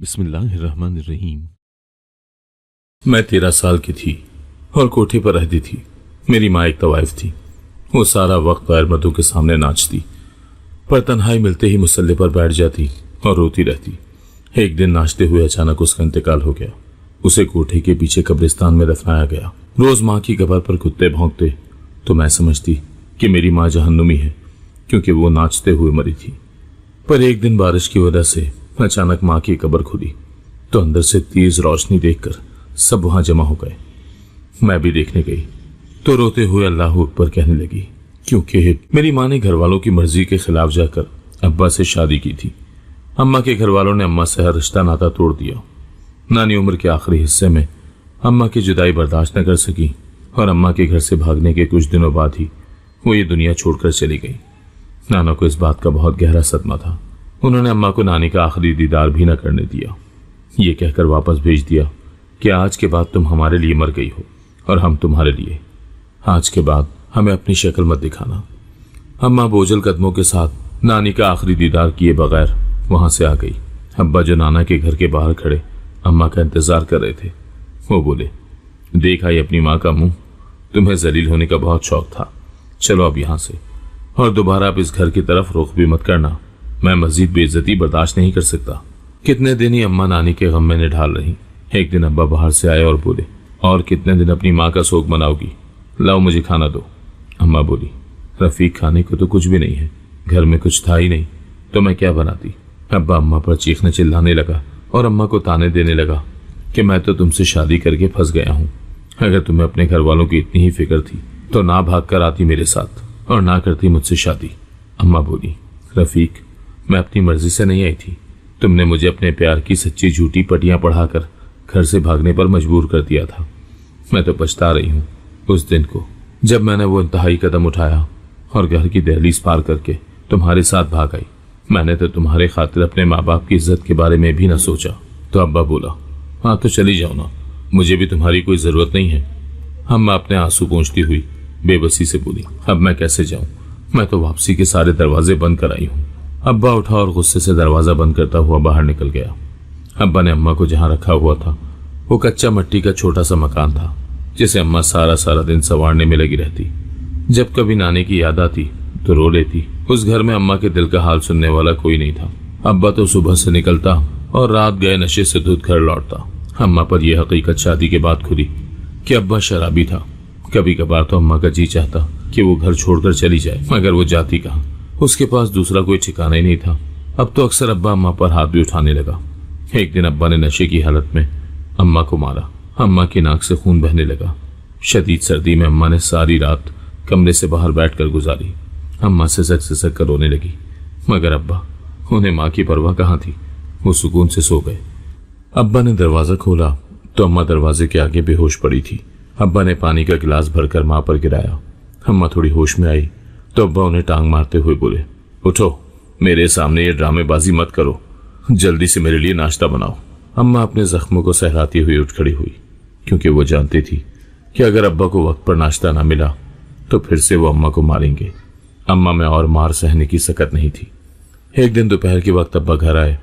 बिस्मिल्लाहिर्रहमानिर्रहीम। मैं 13 साल की थी और कोठे पर रहती थी। मेरी माँ एक तवाइफ थी। वो सारा वक्त गैर मर्दों के सामने नाचती, पर तन्हाई मिलते ही मुसल्ले पर बैठ जाती और रोती रहती। एक दिन नाचते हुए अचानक उसका इंतकाल हो गया। उसे कोठे के पीछे कब्रिस्तान में दफनाया गया। रोज माँ की कब्र पर कुत्ते भौंकते तो मैं समझती कि मेरी माँ जहन्नुमी है, क्योंकि वो नाचते हुए मरी थी। पर एक दिन बारिश की वजह से अचानक माँ की कब्र खुली तो अंदर से तेज रोशनी देखकर सब वहां जमा हो गए। मैं भी देखने गई तो रोते हुए अल्लाह अकबर कहने लगी, क्योंकि मेरी माँ ने घर वालों की मर्जी के खिलाफ जाकर अब्बा से शादी की थी। अम्मा के घर वालों ने अम्मा से हर रिश्ता नाता तोड़ दिया। नानी उम्र के आखिरी हिस्से में अम्मा की जुदाई बर्दाश्त न कर सकी और अम्मा के घर से भागने के कुछ दिनों बाद ही वो ये दुनिया छोड़कर चली गई। नाना को इस बात का बहुत गहरा सदमा था। उन्होंने अम्मा को नानी का आखिरी दीदार भी न करने दिया। ये कहकर वापस भेज दिया कि आज के बाद तुम हमारे लिए मर गई हो और हम तुम्हारे लिए। आज के बाद हमें अपनी शक्ल मत दिखाना। अम्मा बोझल कदमों के साथ नानी का आखिरी दीदार किए बगैर वहां से आ गई। अब्बा जो नाना के घर के बाहर खड़े अम्मा का इंतजार कर रहे थे, वो बोले, देख आई अपनी माँ का मुंह। तुम्हें जलील होने का बहुत शौक था। चलो अब यहां से, और दोबारा आप इस घर की तरफ रुख भी मत करना। मैं मजीद बेइज्जती बर्दाश्त नहीं कर सकता। कितने दिन ही अम्मा नानी के गम में निढाल रही। एक दिन अब्बा बाहर से आए और बोले, और कितने दिन अपनी माँ का शोक मनाओगी? लाओ मुझे खाना दो। अम्मा बोली, रफीक खाने को तो कुछ भी नहीं है, घर में कुछ था ही नहीं तो मैं क्या बनाती। अब्बा अम्मा पर चीखने चिल्लाने लगा और अम्मा को ताने देने लगा कि मैं तो तुमसे शादी करके फंस गया हूँ। अगर तुम्हें अपने घर वालों की इतनी ही फिक्र थी तो ना भाग कर आती मेरे साथ और ना करती मुझसे शादी। अम्मा बोली, रफीक मैं अपनी मर्जी से नहीं आई थी। तुमने मुझे अपने प्यार की सच्ची झूठी पटियां पढ़ाकर घर से भागने पर मजबूर कर दिया था। मैं तो पछता रही हूँ उस दिन को जब मैंने वो इंतहाई कदम उठाया और घर की दहलीज पार करके तुम्हारे साथ भाग आई। मैंने तो तुम्हारे खातिर अपने माँ बाप की इज्जत के बारे में भी न सोचा। तो अब्बा बोला, हाँ तो चली जाओ ना, मुझे भी तुम्हारी कोई जरूरत नहीं है। अम्मा अपने आंसू पोंछती हुई बेबसी से बोली, अब मैं कैसे जाऊं? मैं तो वापसी के सारे दरवाजे बंद कर आई हूँ। अब्बा उठा और गुस्से से दरवाजा बंद करता हुआ बाहर निकल गया। अब्बा ने अम्मा को जहां रखा हुआ था वो कच्चा मिट्टी का छोटा सा मकान था, जिसे अम्मा सारा सारा दिन संवारने में लगी रहती। जब कभी नानी की याद आती तो रो लेती। उस घर में अम्मा के दिल का हाल सुनने वाला कोई नहीं था। अब्बा तो सुबह से निकलता और रात गए नशे से धुत घर लौटता। अम्मा पर यह हकीकत शादी के बाद खुली कि अब्बा शराबी था। कभी कभार तो अम्मा का जी चाहता कि वो घर छोड़कर चली जाए, मगर वो जाती कहाँ? उसके पास दूसरा कोई ठिकाना ही नहीं था। अब तो अक्सर अब्बा अम्मा पर हाथ भी उठाने लगा। एक दिन अब्बा ने नशे की हालत में अम्मा को मारा। अम्मा की नाक से खून बहने लगा। शदीद सर्दी में अम्मा ने सारी रात कमरे से बाहर बैठकर गुजारी। अम्मा सिसक सिसक कर रोने लगी, मगर अब्बा, उन्हें माँ की परवाह कहाँ थी। वो सुकून से सो गए। अब्बा ने दरवाजा खोला तो अम्मा दरवाजे के आगे बेहोश पड़ी थी। अब्बा ने पानी का गिलास भरकर माँ पर गिराया। अम्मा थोड़ी होश में आई तो अब्बा उन्हें टांग मारते हुए बोले, उठो, मेरे सामने ये ड्रामेबाजी मत करो, जल्दी से मेरे लिए नाश्ता बनाओ। अम्मा अपने जख्मों को सहलाती हुई उठ खड़ी हुई, क्योंकि वो जानती थी कि अगर अब्बा को वक्त पर नाश्ता ना मिला तो फिर से वो अम्मा को मारेंगे। अम्मा में और मार सहने की सकत नहीं थी। एक दिन दोपहर के वक्त अब्बा घर आए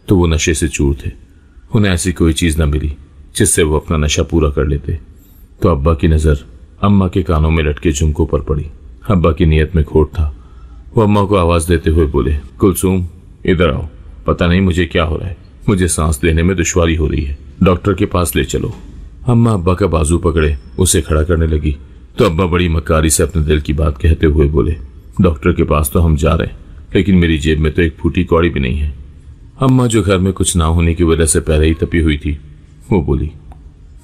तो वो नशे से चूर थे। उन्हें ऐसी कोई चीज न मिली जिससे वो अपना नशा पूरा कर लेते। तो अब्बा की नजर अम्मा के कानों में लटके झुमकों पर पड़ी। अब्बा की नीयत में खोट था। वो अम्मा को आवाज देते हुए बोले, कुलसूम इधर आओ, पता नहीं मुझे क्या हो रहा है, मुझे सांस लेने में दुश्वारी हो रही है, डॉक्टर के पास ले चलो। अम्मा अब्बा का बाजू पकड़े उसे खड़ा करने लगी तो अब्बा बड़ी मक्कारी से अपने दिल की बात कहते हुए बोले, डॉक्टर के पास तो हम जा रहे हैं, लेकिन मेरी जेब में तो एक फूटी कौड़ी भी नहीं है। अम्मा जो घर में कुछ ना होने की वजह से पहले ही तपी हुई थी, वो बोली,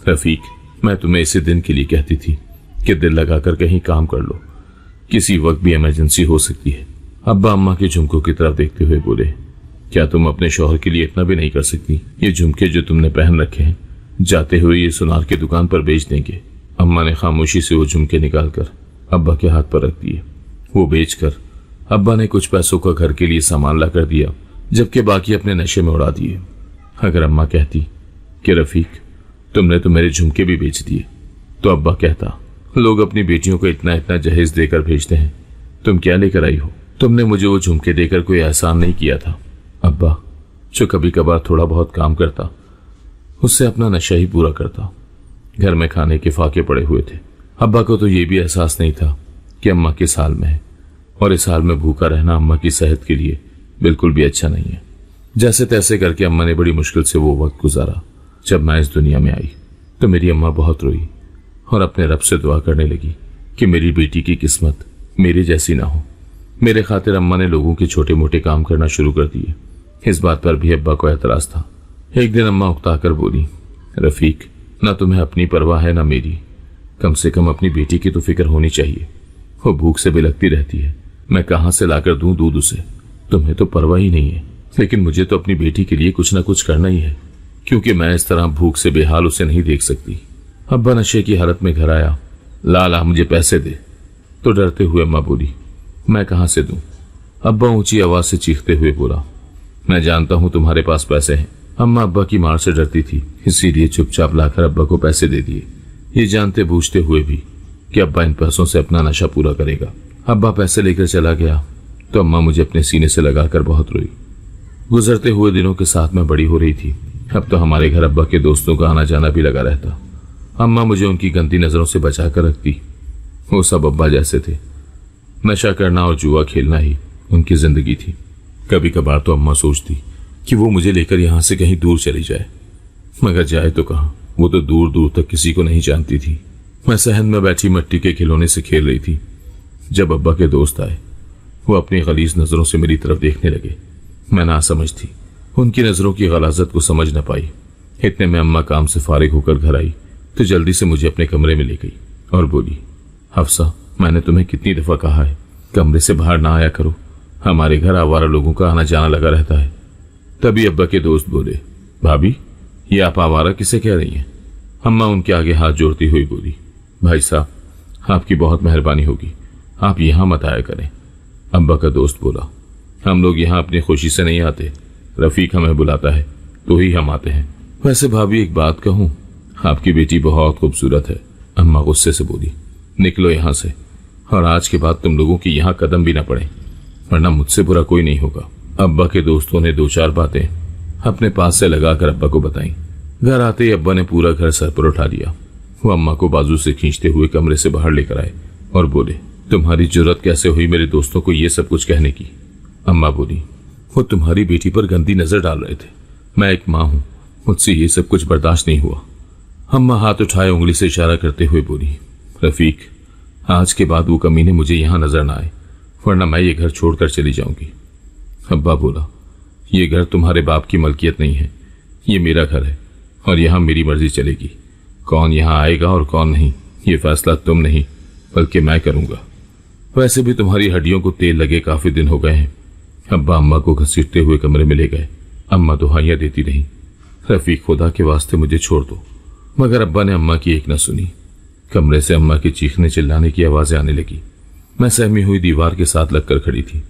रफीक मैं तुम्हें इसी दिन के लिए कहती थी कि दिल लगाकर कहीं काम कर लो, किसी वक्त भी इमरजेंसी हो सकती है। अब्बा अम्मा के झुमकों की तरफ देखते हुए बोले, क्या तुम अपने शौहर के लिए इतना भी नहीं कर सकती? ये झुमके जो तुमने पहन रखे हैं जाते हुए ये सुनार की दुकान पर बेच देंगे। अम्मा ने खामोशी से वो झुमके निकालकर अब्बा के हाथ पर रख दिए। वो बेचकर अब्बा ने कुछ पैसों का घर के लिए सामान ला कर दिया, जबकि बाकी अपने नशे में उड़ा दिए। अगर अम्मा कहती कि रफीक तुमने तो मेरे झुमके भी बेच दिए, तो अब्बा कहता, लोग अपनी बेटियों को इतना इतना जहेज देकर भेजते हैं, तुम क्या लेकर आई हो? तुमने मुझे वो झुमके देकर कोई एहसान नहीं किया था। अब्बा जो कभी कभार थोड़ा बहुत काम करता, उससे अपना नशा ही पूरा करता। घर में खाने के फाके पड़े हुए थे। अब्बा को तो ये भी एहसास नहीं था कि अम्मा किस हाल में है, और इस हाल में भूखा रहना अम्मा की सेहत के लिए बिल्कुल भी अच्छा नहीं है। जैसे तैसे करके अम्मा ने बड़ी मुश्किल से वो वक्त गुजारा। जब मैं इस दुनिया में आई तो मेरी अम्मा बहुत रोई और अपने रब से दुआ करने लगी कि मेरी बेटी की किस्मत मेरी जैसी ना हो। मेरे खातिर अम्मा ने लोगों के छोटे मोटे काम करना शुरू कर दिए। इस बात पर भी अब्बा को एतराज था। एक दिन अम्मा उकता कर बोली, रफीक, ना तुम्हें अपनी परवाह है ना मेरी। कम से कम अपनी बेटी की तो फिक्र होनी चाहिए। वो भूख से बिलखती रहती है, मैं कहां से लाकर दूं दूध उसे। तुम्हें तो परवाह ही नहीं है, लेकिन मुझे तो अपनी बेटी के लिए कुछ ना कुछ करना ही है, क्योंकि मैं इस तरह भूख से बेहाल उसे नहीं देख सकती। अब्बा नशे की हालत में घर आया। लाला मुझे पैसे दे। तो डरते हुए अम्मा बोली, मैं कहां से दूं। अब्बा ऊंची आवाज से चीखते हुए बोला, मैं जानता हूं तुम्हारे पास पैसे हैं। अम्मा अब्बा की मार से डरती थी, इसीलिए चुपचाप लाकर अब्बा को पैसे दे दिए, ये जानते बूझते हुए भी कि अब्बा इन पैसों से अपना नशा पूरा करेगा। अब्बा पैसे लेकर चला गया तो अम्मा मुझे अपने सीने से लगाकर बहुत रोई। गुजरते हुए दिनों के साथ मैं बड़ी हो रही थी। अब तो हमारे घर अब्बा के दोस्तों का आना जाना भी लगा रहता। अम्मा मुझे उनकी गंदी नजरों से बचा कर रखती। वो सब अब्बा जैसे थे। नशा करना और जुआ खेलना ही उनकी जिंदगी थी। कभी कभार तो अम्मा सोचती कि वो मुझे लेकर यहां से कहीं दूर चली जाए, मगर जाए तो कहां। वो तो दूर दूर तक किसी को नहीं जानती थी। मैं सहन में बैठी मिट्टी के खिलौने से खेल रही थी जब अब्बा के दोस्त आए। वो अपनी गलीज नजरों से मेरी तरफ देखने लगे। मैं नासमझ थी, उनकी नजरों की गलाजत को समझ न पाई। इतने में अम्मा काम से फारिग होकर घर आई तो जल्दी से मुझे अपने कमरे में ले गई और बोली, हफ्सा, मैंने तुम्हें कितनी दफा कहा है कमरे से बाहर ना आया करो, हमारे घर आवारा लोगों का आना जाना लगा रहता है। तभी अब्बा के दोस्त बोले, भाभी, ये आप आवारा किसे कह रही हैं। अम्मा उनके आगे हाथ जोड़ती हुई बोली, भाई साहब, आपकी बहुत मेहरबानी होगी, आप यहां मत आया करें। अब्बा का दोस्त बोला, हम लोग यहाँ अपनी खुशी से नहीं आते, रफीक हमें बुलाता है तो ही हम आते हैं। वैसे भाभी एक बात कहूं, आपकी बेटी बहुत खूबसूरत है। अम्मा गुस्से से बोली, निकलो यहाँ से, और आज के बाद तुम लोगों की यहाँ कदम भी ना पड़े, वरना मुझसे बुरा कोई नहीं होगा। अब्बा के दोस्तों ने दो चार बातें अपने पास से लगाकर अब्बा को बताई। घर आते ही अब्बा ने पूरा घर सर पर उठा लिया। वो अम्मा को बाजू से खींचते हुए कमरे से बाहर लेकर आए और बोले, तुम्हारी जुर्रत कैसे हुई मेरे दोस्तों को ये सब कुछ कहने की। अम्मा बोली, वो तुम्हारी बेटी पर गंदी नजर डाल रहे थे। मैं एक माँ हूं, मुझसे ये सब कुछ बर्दाश्त नहीं हुआ। अम्मा हाथ उठाए उंगली से इशारा करते हुए बोली, रफीक, आज के बाद वो कमीने मुझे यहां नजर ना आए, वरना मैं ये घर छोड़कर चली जाऊंगी। अब्बा बोला, ये घर तुम्हारे बाप की मलकियत नहीं है, ये मेरा घर है और यहां मेरी मर्जी चलेगी। कौन यहां आएगा और कौन नहीं, ये फैसला तुम नहीं बल्कि मैं करूंगा। वैसे भी तुम्हारी हड्डियों को तेल लगे काफी दिन हो गए हैं। अब्बा अम्मा को घसीटते हुए कमरे में ले गए। अम्मा दुहाइयां देती रही, रफीक, खुदा के वास्ते मुझे छोड़ दो। मगर अब्बा ने अम्मा की एक न सुनी। कमरे से अम्मा की चीखने चिल्लाने की आवाजें आने लगी। मैं सहमी हुई दीवार के साथ लगकर खड़ी थी।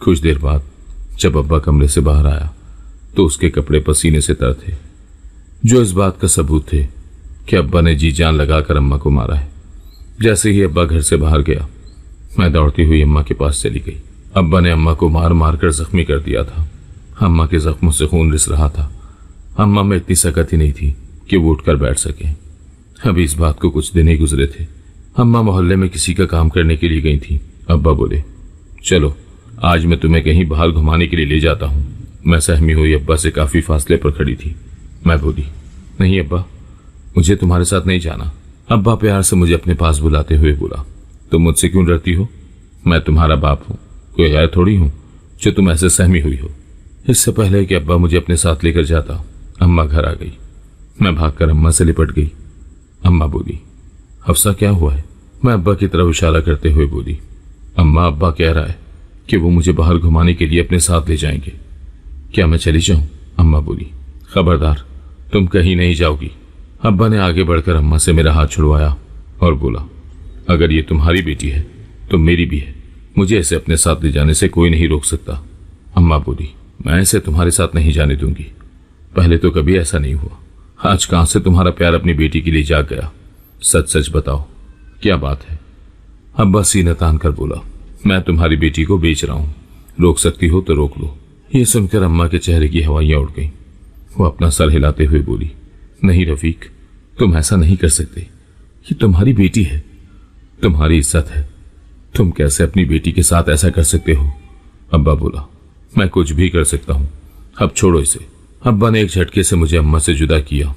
कुछ देर बाद जब अब्बा कमरे से बाहर आया तो उसके कपड़े पसीने से तर थे, जो इस बात का सबूत थे कि अब्बा ने जी जान लगाकर अम्मा को मारा है। जैसे ही अब्बा घर से बाहर गया, मैं दौड़ती हुई अम्मा के पास चली गई। अब्बा ने अम्मा को मार मार कर जख्मी कर दिया था। अम्मा के जख्मों से खून रिस रहा था। अम्मा में इतनी सकत ही नहीं थी कि वो उठकर बैठ सके। अभी इस बात को कुछ दिन ही गुजरे थे। अम्मा मोहल्ले में किसी का काम करने के लिए गई थी। अब्बा बोले, चलो आज मैं तुम्हें कहीं बाहर घुमाने के लिए ले जाता हूँ। मैं सहमी हुई अब्बा से काफी फासले पर खड़ी थी। मैं बोली, नहीं अब्बा, मुझे तुम्हारे साथ नहीं जाना। अब्बा प्यार से मुझे अपने पास बुलाते हुए बोला, तुम मुझसे क्यों डरती हो? मैं तुम्हारा बाप हूँ, कोई गैर थोड़ी हूँ जो तुम ऐसे सहमी हुई हो। इससे पहले कि अब्बा मुझे अपने साथ लेकर जाता, अम्मा घर आ गई। मैं भागकर अम्मा से लिपट गई। अम्मा बोली, हफ्सा क्या हुआ है? मैं अब्बा की तरफ इशारा करते हुए बोली, अम्मा, अब्बा कह रहा है कि वो मुझे बाहर घुमाने के लिए अपने साथ ले जाएंगे। क्या मैं चली जाऊं? अम्मा बोली, खबरदार, तुम कहीं नहीं जाओगी। अब्बा ने आगे बढ़कर अम्मा से मेरा हाथ छुड़वाया और बोला, अगर ये तुम्हारी बेटी है तो मेरी भी है, मुझे इसे अपने साथ ले जाने से कोई नहीं रोक सकता। अम्मा बोली, मैं इसे तुम्हारे साथ नहीं जाने दूंगी। पहले तो कभी ऐसा नहीं हुआ, आज कहां से तुम्हारा प्यार अपनी बेटी के लिए जाग गया? सच सच बताओ, क्या बात है? अब्बा सीना तान कर बोला, मैं तुम्हारी बेटी को बेच रहा हूं, रोक सकती हो तो रोक लो। ये सुनकर अम्मा के चेहरे की हवाइयां उड़ गईं। वो अपना सर हिलाते हुए बोली, नहीं रफीक, तुम ऐसा नहीं कर सकते। ये तुम्हारी बेटी है, तुम्हारी इज्जत है। तुम कैसे अपनी बेटी के साथ ऐसा कर सकते हो? अब्बा बोला, मैं कुछ भी कर सकता हूं, अब छोड़ो इसे। अब्बा ने एक झटके से मुझे अम्मा से जुदा किया।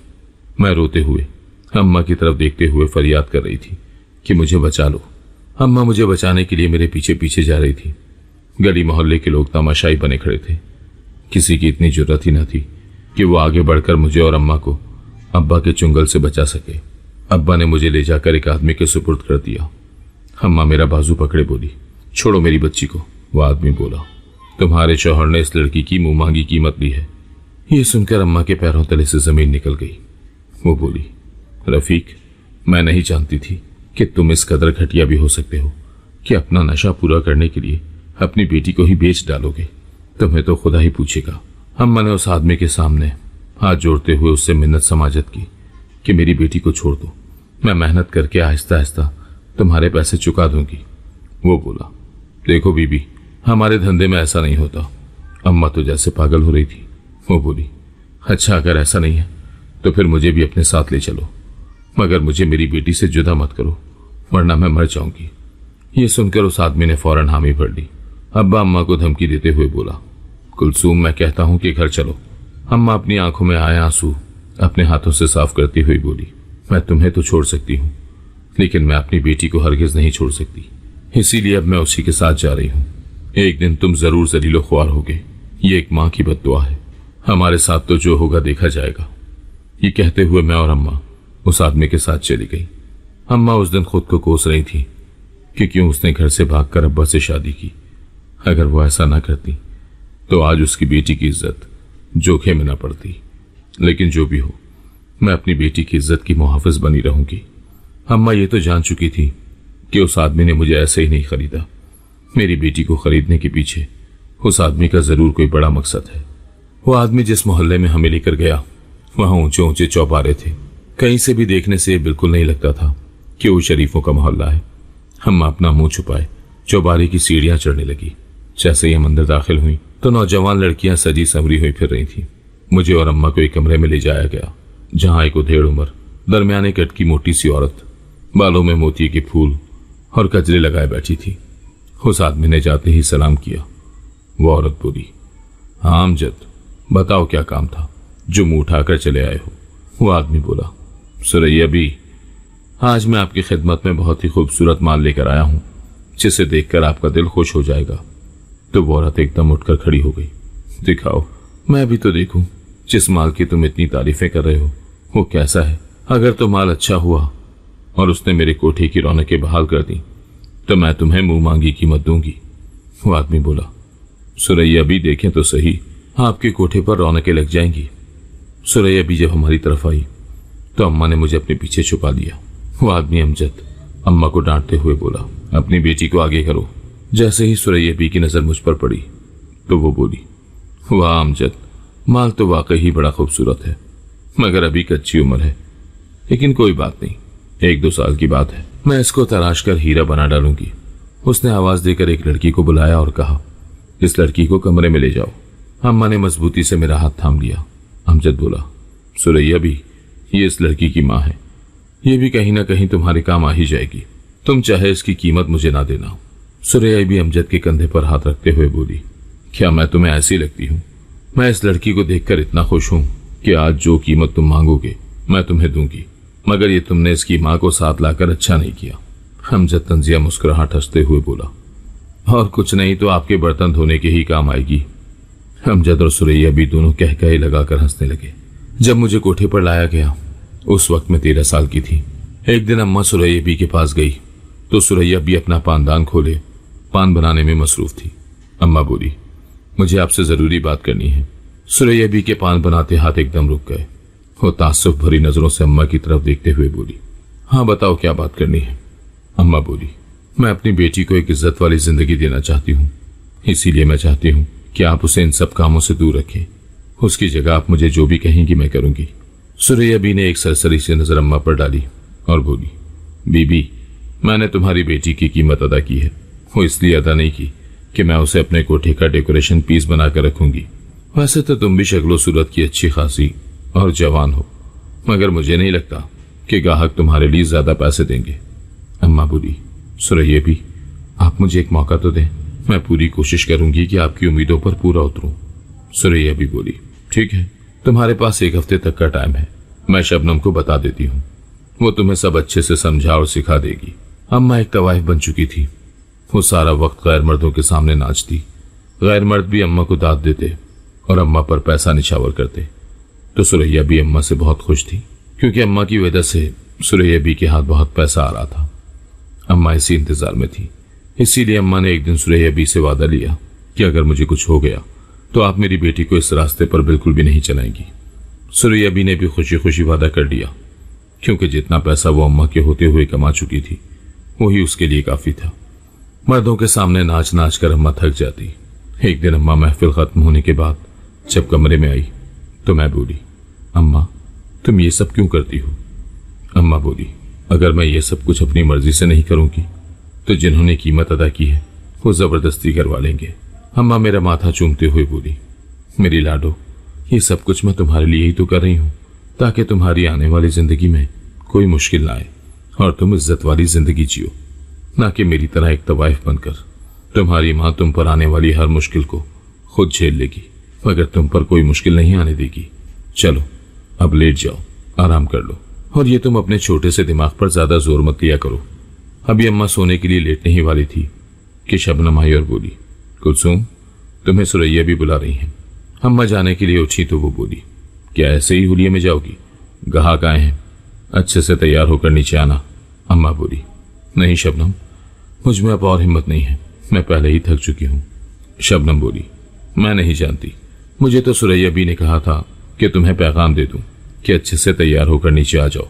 मैं रोते हुए अम्मा की तरफ देखते हुए फरियाद कर रही थी कि मुझे बचा लो। अम्मा मुझे बचाने के लिए मेरे पीछे पीछे जा रही थी। गली मोहल्ले के लोग तमाशाई बने खड़े थे। किसी की इतनी जुर्रत ही न थी कि वो आगे बढ़कर मुझे और अम्मा को अब्बा के चुंगल से बचा सके। अब्बा ने मुझे ले जाकर एक आदमी के सुपुर्द कर दिया। अम्मा मेरा बाजू पकड़े बोली, छोड़ो मेरी बच्ची को। वो आदमी बोला, तुम्हारे शौहर ने इस लड़की की मुंह मांगी कीमत ली है। ये सुनकर अम्मा के पैरों तले से जमीन निकल गई। वो बोली, रफीक, मैं नहीं जानती थी कि तुम इस कदर घटिया भी हो सकते हो कि अपना नशा पूरा करने के लिए अपनी बेटी को ही बेच डालोगे। तुम्हें तो खुदा ही पूछेगा। अम्मा ने उस आदमी के सामने हाथ जोड़ते हुए उससे मिन्नत समाजत की कि मेरी बेटी को छोड़ दो, मैं मेहनत करके आहिस्ता आहिस्ता तुम्हारे पैसे चुका दूंगी। वो बोला, देखो बीबी, हमारे धंधे में ऐसा नहीं होता। अम्मा तो जैसे पागल हो रही थी। वो बोली, अच्छा अगर ऐसा नहीं है तो फिर मुझे भी अपने साथ ले चलो, मगर मुझे मेरी बेटी से जुदा मत करो, वरना मैं मर जाऊंगी। ये सुनकर उस आदमी ने फौरन हामी भर ली। अब्बा अम्मा को धमकी देते हुए बोला, कुलसूम, मैं कहता हूं कि घर चलो। अम्मा अपनी आंखों में आए आंसू अपने हाथों से साफ करती हुई बोली, मैं तुम्हें तो छोड़ सकती हूं, लेकिन मैं अपनी बेटी को हरगिज नहीं छोड़ सकती, इसीलिए अब मैं उसी के साथ जा रही हूं। एक दिन तुम जरूर जलीलो ख्वार होगे, ये एक माँ की बद्दुआ है। हमारे साथ तो जो होगा देखा जाएगा। ये कहते हुए मैं और अम्मा उस आदमी के साथ चली गई। अम्मा उस दिन खुद को कोस रही थी कि क्यों उसने घर से भागकर अब्बा से शादी की। अगर वो ऐसा ना करती तो आज उसकी बेटी की इज्जत जोखे में ना पड़ती। लेकिन जो भी हो, मैं अपनी बेटी की इज्जत की मुहाफिज बनी रहूंगी। अम्मा ये तो जान चुकी थी कि उस आदमी ने मुझे ऐसे ही नहीं खरीदा। मेरी बेटी को खरीदने के पीछे उस आदमी का जरूर कोई बड़ा मकसद है। वो आदमी जिस मोहल्ले में हमें लेकर गया, वहां ऊंचे ऊंचे चौबारे थे। कहीं से भी देखने से बिल्कुल नहीं लगता था कि वो शरीफों का मोहल्ला है। अम्मा अपना मुंह छुपाए चौबारे की सीढ़ियां चढ़ने लगी। जैसे ही हम अंदर दाखिल हुई तो नौजवान लड़कियां सजी संवरी हुई फिर रही थी। मुझे और अम्मा को एक कमरे में ले जाया गया, जहां एक उधेड़ उम्र, दरमियाने कट की मोटी सी औरत बालों में मोती के फूल और कजरे लगाए बैठी थी। उस आदमी ने जाते ही सलाम किया। वो औरत बोली, हाँ अमजद, बताओ क्या काम था जो मुंह उठाकर चले आए हो? वो आदमी बोला, सुरैया भी, आज मैं आपकी खिदमत में बहुत ही खूबसूरत माल लेकर आया हूं, जिसे देखकर आपका दिल खुश हो जाएगा। तो वो औरत एकदम उठकर खड़ी हो गई। दिखाओ, मैं भी तो देखूं जिस माल की तुम इतनी तारीफें कर रहे हो वो कैसा है। अगर तो माल अच्छा हुआ और उसने मेरे कोठे की रौनकें बहाल कर दी तो मैं तुम्हें मुंह मांगी कीमत दूंगी। वो आदमी बोला, सुरैया भी देखें तो सही, आपके कोठे पर रौनकें लग जाएंगी। सुरैया भी जब हमारी तरफ आई तो अम्मा ने मुझे अपने पीछे छुपा लिया। वो आदमी अमजद अम्मा को डांटते हुए बोला, अपनी बेटी को आगे करो। जैसे ही सुरैया बी की नजर मुझ पर पड़ी तो वो बोली, वाह अमजद, माल तो वाकई ही बड़ा खूबसूरत है, मगर अभी कच्ची उम्र है। लेकिन कोई बात नहीं, 1-2 साल की बात है, मैं इसको तराश कर हीरा बना डालूंगी। उसने आवाज देकर एक लड़की को बुलाया और कहा, इस लड़की को कमरे में ले जाओ। अम्मा ने मजबूती से मेरा हाथ थाम लिया। अमजद बोला, सुरैया भी, ये इस लड़की की माँ है, ये भी कहीं ना कहीं तुम्हारे काम आ ही जाएगी। तुम चाहे इसकी कीमत मुझे ना देना। सुरैया भी अमजद के कंधे पर हाथ रखते हुए बोली, क्या मैं तुम्हें ऐसी लगती हूँ? मैं इस लड़की को देखकर इतना खुश हूं कि आज जो कीमत तुम मांगोगे मैं तुम्हें दूंगी, मगर ये तुमने इसकी माँ को साथ लाकर अच्छा नहीं किया। अमजद तंजिया मुस्कुराहट हंसते हुए बोला, और कुछ नहीं तो आपके बर्तन धोने के ही काम आएगी। अमजद और सुरैया भी दोनों कह कहे लगाकर हंसने लगे। जब मुझे कोठे पर लाया गया उस वक्त मैं 13 साल की थी। एक दिन अम्मा सुरैया बी के पास गई तो सुरैया बी अपना पानदान खोले पान बनाने में मसरूफ थी। अम्मा बोली, मुझे आपसे जरूरी बात करनी है। सुरैया बी के पान बनाते हाथ एकदम रुक गए। वो ताज्जुब भरी नजरों से अम्मा की तरफ देखते हुए बोली, हाँ बताओ क्या बात करनी है? अम्मा बोली, मैं अपनी बेटी को एक इज्जत वाली जिंदगी देना चाहती हूँ, इसीलिए मैं चाहती हूँ कि आप उसे इन सब कामों से दूर रखें। उसकी जगह आप मुझे जो भी कहेंगी मैं करूंगी। सुरैया बी ने एक सरसरी से नजर अम्मा पर डाली और बोली, बीबी, मैंने तुम्हारी बेटी की कीमत अदा की है। वो इसलिए अदा नहीं की कि मैं उसे अपने कोठे का डेकोरेशन पीस बनाकर रखूंगी। वैसे तो तुम भी शक्लो सूरत की अच्छी खासी और जवान हो, मगर मुझे नहीं लगता कि ग्राहक तुम्हारे लिए ज्यादा पैसे देंगे। अम्मा बोली, सुरैया भी, आप मुझे एक मौका तो दें, मैं पूरी कोशिश करूंगी कि आपकी उम्मीदों पर पूरा उतरूं। सुरैया भी बोली, ठीक है, तुम्हारे पास 1 हफ्ते तक का टाइम है। मैं शबनम को बता देती हूँ, वो तुम्हें सब अच्छे से समझा और सिखा देगी। अम्मा एक तवाइफ बन चुकी थी। वो सारा वक्त गैर मर्दों के सामने नाचती। गैर मर्द भी अम्मा को दाद देते और अम्मा पर पैसा निछावर करते। तो सुरैया भी अम्मा से बहुत खुश थी, क्योंकि अम्मा की वजह से सुरैया भी के हाथ बहुत पैसा आ रहा था। अम्मा इसी इंतजार में थी। इसीलिए अम्मा ने एक दिन सुरैया भी से वादा लिया कि अगर मुझे कुछ हो गया तो आप मेरी बेटी को इस रास्ते पर बिल्कुल भी नहीं चलाएंगी। सुरैया भी ने भी खुशी खुशी वादा कर लिया, क्योंकि जितना पैसा वो अम्मा के होते हुए कमा चुकी थी वही उसके लिए काफी था। मर्दों के सामने नाच नाच कर अम्मा थक जाती। एक दिन अम्मा महफिल खत्म होने के बाद जब कमरे में आई तो मैं बोली, अम्मा तुम ये सब क्यों करती हो? अम्मा बोली, अगर मैं ये सब कुछ अपनी मर्जी से नहीं करूंगी तो जिन्होंने कीमत अदा की है वो जबरदस्ती करवा लेंगे। अम्मा मेरा माथा चूमते हुए बोली, मेरी लाडो, ये सब कुछ मैं तुम्हारे लिए ही तो कर रही हूं, ताकि तुम्हारी आने वाली जिंदगी में कोई मुश्किल ना आए और तुम इज्जत वाली जिंदगी जियो, ना कि मेरी तरह एक तवाइफ बनकर। तुम्हारी माँ तुम पर आने वाली हर मुश्किल को खुद झेल लेगी, मगर तुम पर कोई मुश्किल नहीं आने देगी। चलो अब लेट जाओ, आराम कर लो, और ये तुम अपने छोटे से दिमाग पर ज्यादा जोर मत लिया करो। अभी अम्मा सोने के लिए लेटने ही वाली थी कि शबनम आई और बोली, कुलसूम तुम्हें सुरैया भी बुला रही हैं। अम्मा जाने के लिए उठी तो वो बोली, क्या ऐसे ही हुलिये में जाओगी? ग्राहक आए हैं, अच्छे से तैयार होकर नीचे आना। अम्मा बोली, नहीं शबनम, मुझ में अब और हिम्मत नहीं है, मैं पहले ही थक चुकी हूँ। शबनम बोली, मैं नहीं जानती, मुझे तो सुरैया भी ने कहा था कि तुम्हें पैगाम दे दूं कि अच्छे से तैयार होकर नीचे आ जाओ।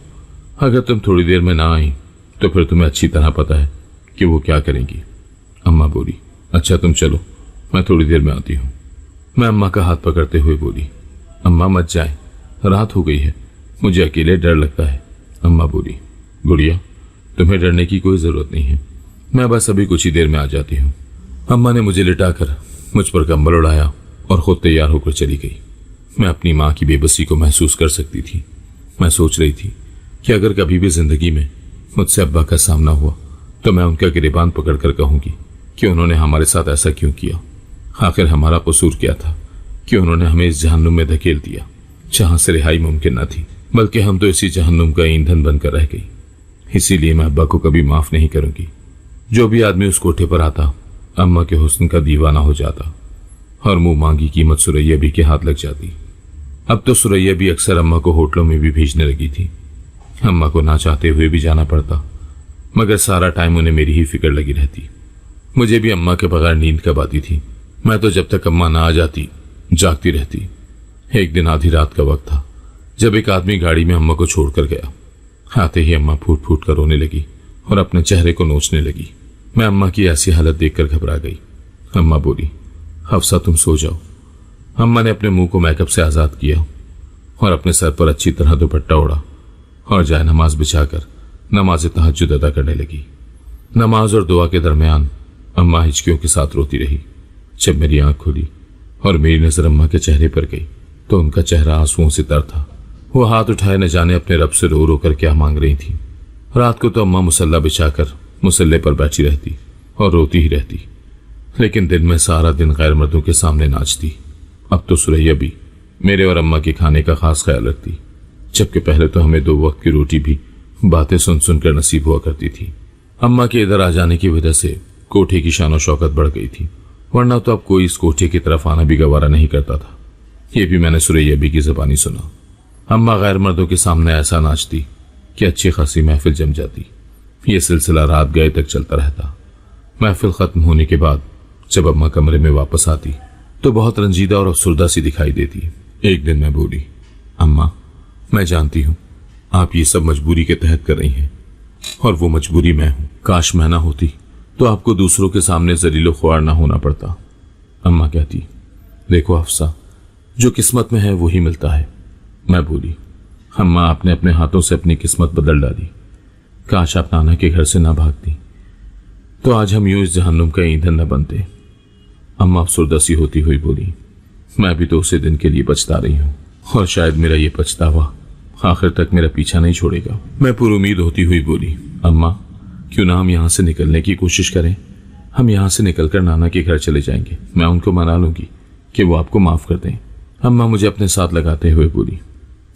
अगर तुम थोड़ी देर में ना आई तो फिर तुम्हें अच्छी तरह पता है कि वो क्या करेंगी। अम्मा बोली, अच्छा तुम चलो, मैं थोड़ी देर में आती हूँ। मैं अम्मा का हाथ पकड़ते हुए बोली, अम्मा मत जाए, रात हो गई है, मुझे अकेले डर लगता है। अम्मा बोली, गुड़िया तुम्हें डरने की कोई जरूरत नहीं है, मैं बस अभी कुछ ही देर में आ जाती हूँ। अम्मा ने मुझे लिटाकर मुझ पर कंबल उड़ाया और खुद तैयार होकर चली गई। मैं अपनी माँ की बेबसी को महसूस कर सकती थी। मैं सोच रही थी कि अगर कभी भी जिंदगी में मुझसे अब्बा का सामना हुआ तो मैं उनका गिरेबान पकड़कर कहूंगी कि उन्होंने हमारे साथ ऐसा क्यों किया। आखिर हमारा कसूर क्या था कि उन्होंने हमें इस जहन्नुम में धकेल दिया जहां से रिहाई मुमकिन न थी, बल्कि हम तो इसी जहन्नुम का ईंधन बनकर रह गई। इसीलिए मैं अब्बा को कभी माफ नहीं करूंगी। जो भी आदमी उस कोठे पर आता अम्मा के हुस्न का दीवाना हो जाता और मुंह मांगी कीमत सुरैया भी के हाथ लग जाती। अब तो सुरैया भी अक्सर अम्मा को होटलों में भी भेजने लगी थी। अम्मा को ना चाहते हुए भी जाना पड़ता, मगर सारा टाइम उन्हें मेरी ही फिक्र लगी रहती। मुझे भी अम्मा के बगैर नींद कब आती थी। मैं तो जब तक अम्मा ना आ जाती जागती रहती। एक दिन आधी रात का वक्त था जब एक आदमी गाड़ी में अम्मा को छोड़कर गया। आते ही अम्मा फूट फूट कर रोने लगी और अपने चेहरे को नोचने लगी। मैं अम्मा की ऐसी हालत देखकर घबरा गई। अम्मा बोली, हफ्सा तुम सो जाओ। अम्मा ने अपने मुंह को मेकअप से आजाद किया और अपने सर पर अच्छी तरह दुपट्टा ओढ़ा और जाए नमाज बिछाकर नमाज तहज्जुद अदा करने लगी। नमाज और दुआ के दरमियान अम्मा हिचकियों के साथ रोती रही। जब मेरी आंख खुली और मेरी नजर अम्मा के चेहरे पर गई तो उनका चेहरा आंसुओं से तर था। वो हाथ उठाए न जाने अपने रब से रो रो कर क्या मांग रही थी। रात को तो अम्मा मुसल्ला बिछाकर मुसल्ले पर बैठी रहती और रोती ही रहती, लेकिन दिन में सारा दिन गैर मर्दों के सामने नाचती। अब तो सुरैया भी मेरे और अम्मा के खाने का खास ख्याल रखती, जबकि पहले तो हमें 2 वक्त की रोटी भी बातें सुन सुनकर नसीब हुआ करती थी। अम्मा के इधर आ जाने की वजह से कोठे की शान और शौकत बढ़ गई थी, वरना तो अब कोई इस कोठे की तरफ आना भी गवारा नहीं करता था। ये भी मैंने सुरैया भी की ज़बानी सुना। अम्मा गैर मर्दों के सामने ऐसा नाचती कि अच्छी खासी महफिल जम जाती। ये सिलसिला रात गए तक चलता रहता। महफिल खत्म होने के बाद जब अम्मा कमरे में वापस आती तो बहुत रंजीदा और अफसुर्दा सी दिखाई देती। एक दिन मैं बोली, अम्मा मैं जानती हूँ आप ये सब मजबूरी के तहत कर रही हैं, और वो मजबूरी मैं हूँ। काश मैं ना होती तो आपको दूसरों के सामने जलीलो ख्वार ना होना पड़ता। अम्मा कहती, देखो अफसा, जो किस्मत में है वही मिलता है। मैं बोली, अम्मा आपने अपने हाथों से अपनी किस्मत बदल डाली। काश आप नाना के घर से ना भागती तो आज हम यूं इस जहन्नुम का ईंधन न बनते। अम्मा अफसरदसी होती हुई बोली, मैं भी तो उसी दिन के लिए पछता रही हूँ और शायद मेरा ये पछतावा आखिर तक मेरा पीछा नहीं छोड़ेगा। मैं पुरुमीद होती हुई बोली, अम्मा क्यों ना हम यहाँ से निकलने की कोशिश करें। हम यहाँ से निकलकर नाना के घर चले जाएंगे। मैं उनको मना लूंगी कि वो आपको माफ कर दें। अम्मा मुझे अपने साथ लगाते हुए बोली,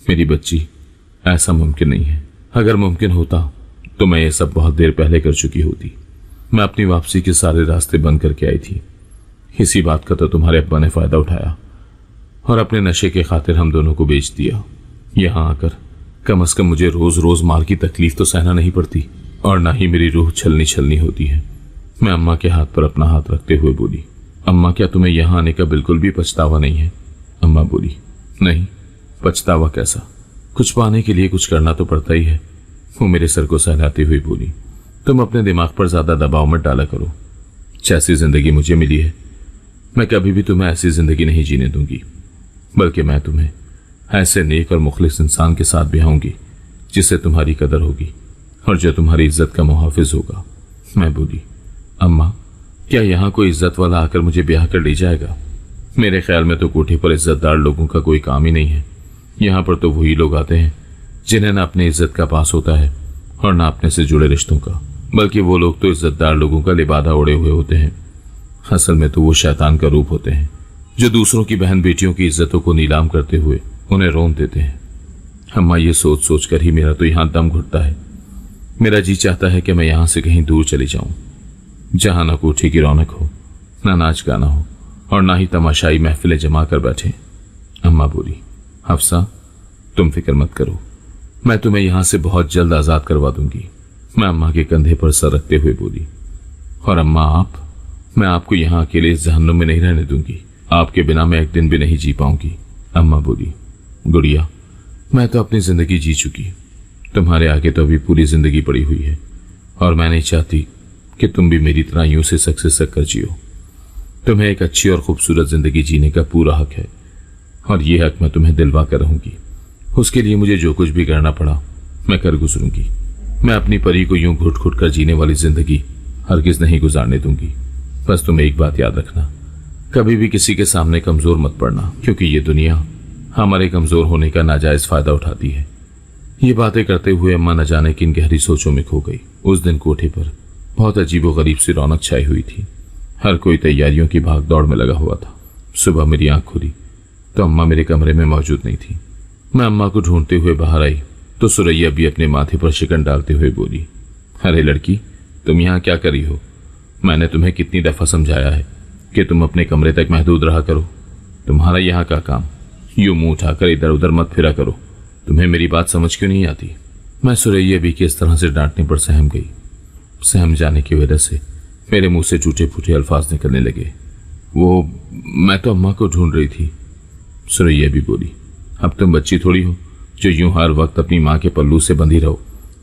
मेरी बच्ची, ऐसा मुमकिन नहीं है। अगर मुमकिन होता तो मैं ये सब बहुत देर पहले कर चुकी होती। मैं अपनी वापसी के सारे रास्ते बंद करके आई थी। इसी बात का तो तुम्हारे अब्बा ने फायदा उठाया और अपने नशे के खातिर हम दोनों को बेच दिया। यहाँ आकर कम से कम मुझे रोज रोज मार की तकलीफ तो सहना नहीं पड़ती और ना ही मेरी रूह छलनी छलनी होती है। मैं अम्मा के हाथ पर अपना हाथ रखते हुए बोली, अम्मा क्या तुम्हें यहाँ आने का बिल्कुल भी पछतावा नहीं है? अम्मा बोली, नहीं, पछतावा कैसा, कुछ पाने के लिए कुछ करना तो पड़ता ही है। वो मेरे सर को सहलाती हुई बोली, तुम अपने दिमाग पर ज्यादा दबाव मत डाला करो। जैसी जिंदगी मुझे मिली है, मैं कभी भी तुम्हें ऐसी जिंदगी नहीं जीने दूंगी, बल्कि मैं तुम्हें ऐसे नेक और मुखलिस इंसान के साथ ब्याहूंगी जिससे तुम्हारी कदर होगी और जो तुम्हारी इज्जत का मुहाफिज होगा। मैं बोली, अम्मा क्या यहाँ कोई इज्जत वाला आकर मुझे ब्याह कर ले जाएगा? मेरे ख्याल में तो कोठे पर इज्जतदार लोगों का कोई काम ही नहीं है। यहाँ पर तो वही लोग आते हैं जिन्हें ना अपनी इज्जत का पास होता है और ना अपने से जुड़े रिश्तों का, बल्कि वो लोग तो इज्जतदार लोगों का लिबादा ओढ़े हुए होते हैं। असल में तो वो शैतान का रूप होते हैं जो दूसरों की बहन बेटियों की इज्जतों को नीलाम करते हुए उन्हें रोन देते हैं। अम्मा ये सोच सोच कर ही मेरा तो यहाँ दम घुटता है। मेरा जी चाहता है कि मैं यहाँ से कहीं दूर चली जाऊं, जहां ना कोठी की रौनक हो, ना नाच गाना हो और ना ही तमाशाई महफिलें जमा कर बैठे। अम्मा बोली, हफ्सा तुम फिक्र मत करो, मैं तुम्हें यहाँ से बहुत जल्द आजाद करवा दूंगी। मैं अम्मा के कंधे पर सर रखते हुए बोली, और अम्मा आप, मैं आपको यहाँ अकेले इस जहन्नुम में नहीं रहने दूंगी। आपके बिना मैं एक दिन भी नहीं जी पाऊंगी। अम्मा बोली, गुड़िया मैं तो अपनी जिंदगी जी चुकी, तुम्हारे आगे तो अभी पूरी जिंदगी पड़ी हुई है और मैं नहीं चाहती कि तुम भी मेरी तरह यूं से सक से सक कर जियो। तुम्हें एक अच्छी और खूबसूरत जिंदगी जीने का पूरा हक है और ये हक मैं तुम्हें दिलवा कर रहूंगी। उसके लिए मुझे जो कुछ भी करना पड़ा मैं कर गुजरूंगी। मैं अपनी परी को यूं घुट घुट कर जीने वाली जिंदगी हरगिज नहीं गुजारने दूंगी। बस तुम एक बात याद रखना, कभी भी किसी के सामने कमजोर मत पड़ना, क्योंकि ये दुनिया हमारे कमजोर होने का नाजायज फायदा उठाती है। ये बातें करते हुए अम्मा न जाने किन गहरी सोचों में खो गई। उस दिन कोठे पर बहुत अजीब व गरीब सी रौनक छाई हुई थी। हर कोई तैयारियों की भाग दौड़ में लगा हुआ था। सुबह मेरी आंख खुली तो अम्मा मेरे कमरे में मौजूद नहीं थी। मैं अम्मा को ढूंढते हुए बाहर आई तो सुरैया भी अपने माथे पर शिकन डालते हुए बोली, अरे लड़की, तुम यहाँ क्या कर रही हो? मैंने तुम्हें कितनी दफा समझाया है कि तुम अपने कमरे तक महदूद रहा करो। तुम्हारा यहाँ का काम, यूं मुंह उठाकर इधर उधर मत फिरा करो। तुम्हें मेरी बात समझ क्यों नहीं आती? मैं सुरैया भी की इस तरह से डांटने पर सहम गई। सहम जाने की वजह से मेरे मुंह से टूटे फूटे अल्फाज निकलने लगे। वो, मैं तो अम्मा को ढूंढ रही थी। सुरैया भी बोली, अब तुम बच्ची थोड़ी हो जो यूं हर वक्त अपनी माँ के पल्लू से बंधी रहो।